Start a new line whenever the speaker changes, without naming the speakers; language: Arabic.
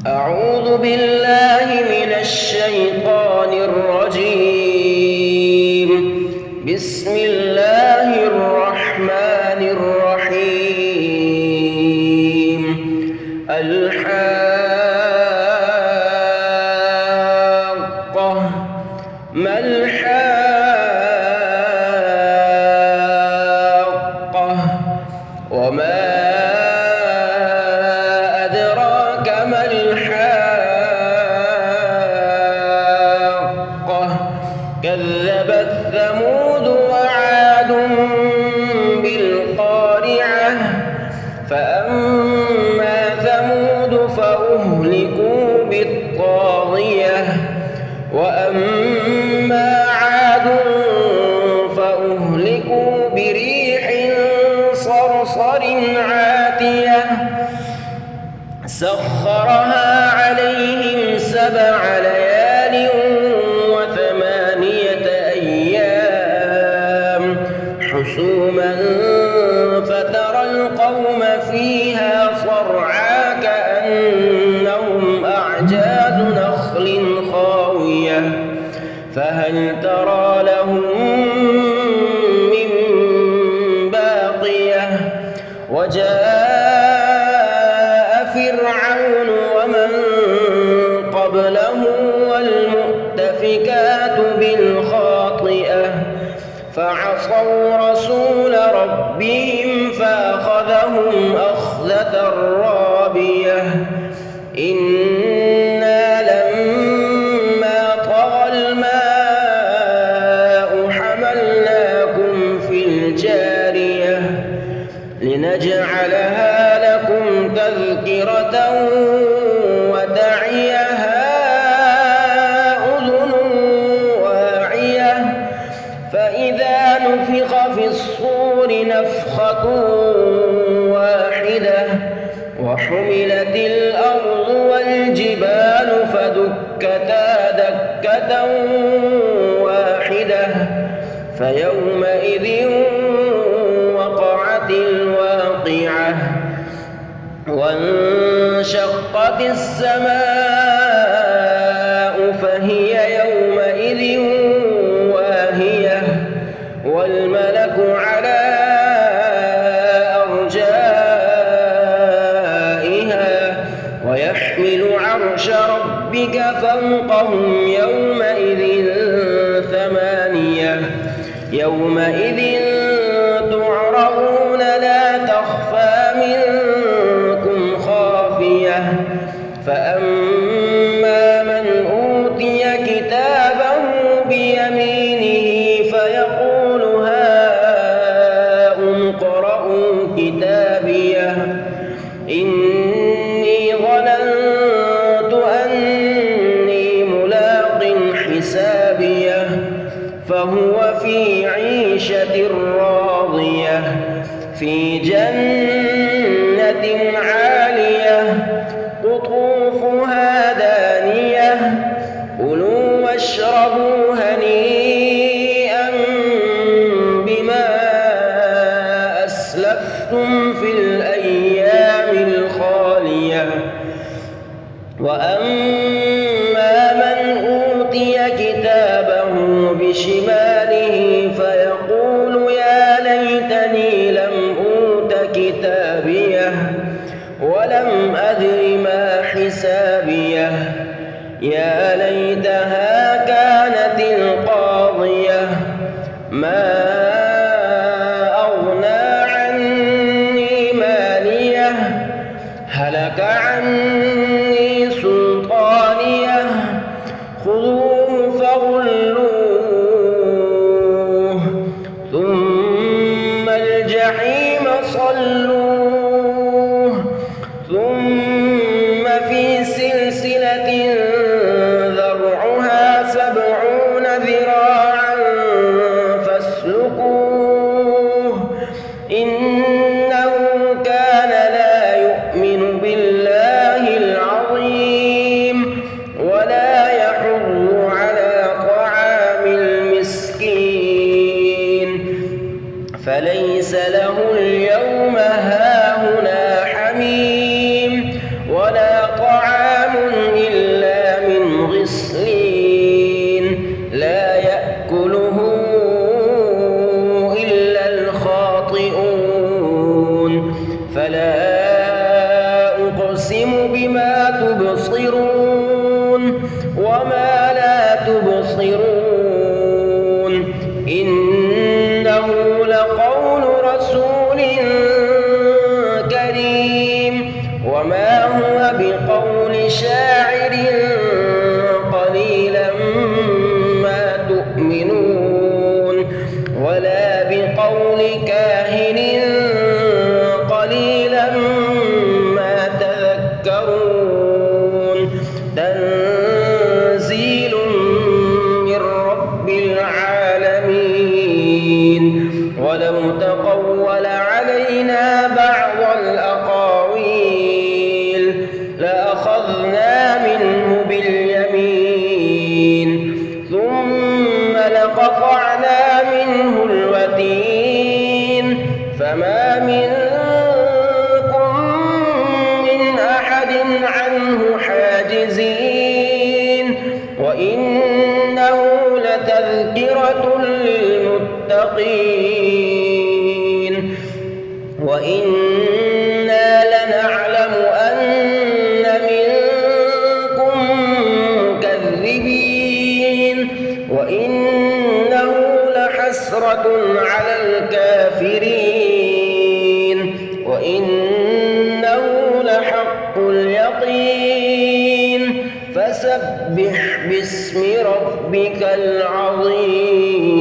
أعوذ بالله من الشيطان الرجيم. بسم الله الرحمن الرحيم. الحاقة ما الحاقة وما أدراك ما الحاقة كذبت ثمود وعاد بالقارعة فأما ثمود فأهلكوا بالطاغية وأما عاد فأهلكوا بريح صرصر عاتية سخرها عليهم 7 ليال و8 أيام حسوما فترى القوم فيها صرعى كأنهم أعجاز نخل خاوية فهل ترى لهم من باقية وجاء فرعون ومن قبله والمؤتفكات بالخاطئة فعصوا رسول ربهم فأخذهم أخذة رابية إنا لما طغى الماء حملناكم في الجارية لنجعلها لكم تذكرة وتعيها أذن واعية فإذا نفخ في الصور نفخة واحدة وحملت الأرض والجبال فدكتا دكة واحدة فيومئذ وقعت الواقعة وانشقت السماء فهي يومئذ واهية والملك على أرجائها ويحمل عرش ربك فوقهم يومئذ 8 يومئذ تعرضون لا تخفى منكم خافية فأما من أوتي كتابه بيمينه فيقول هاؤم اقرءوا كتابيه إني ظننت أني ملاق حسابيه فهو في عيشة راضية في جنة عالية قطوفها دانية كلوا واشربوا هنيئا بما أسلفتم في الأيام الخالية وأما من أوتي كتابه بشماله فيقول يا ليتني لم أوت كتابيه ولم أدر ما حسابيه يا ليتها كانت القاضية ما أغنى عني ماليه هلك عني سلطانيه خذوه فغلوه ثم الجحيم صلوه ثم في سلسلة ذرعها 70 ذراعا فاسلكوه إنه كان لا يؤمن بالله العظيم ولا يحض على طعام المسكين فليس له اليوم هاهنا حميم ولا طعام إلا من غسلين لا يأكله إلا الخاطئون فلا أقسم بما تبصرون وما لا تبصرون إنه لقول رسول كريم وما هو بقول شاعر قليلا ما تؤمنون ولا بقول كاهن قليلا ما تذكرون تنزيل من رب العالمين ولو تقول علينا بعض الأقاويل لأخذنا منه باليمين ثم لقطعنا منه الوتين فما منكم من أحد عنه حاجزين وإنه لتذكرة للمتقين وإنا لنعلم أن منكم مكذبين وإنه لحسرة على الكافرين وإنه لحق اليقين فسبح باسم ربك العظيم.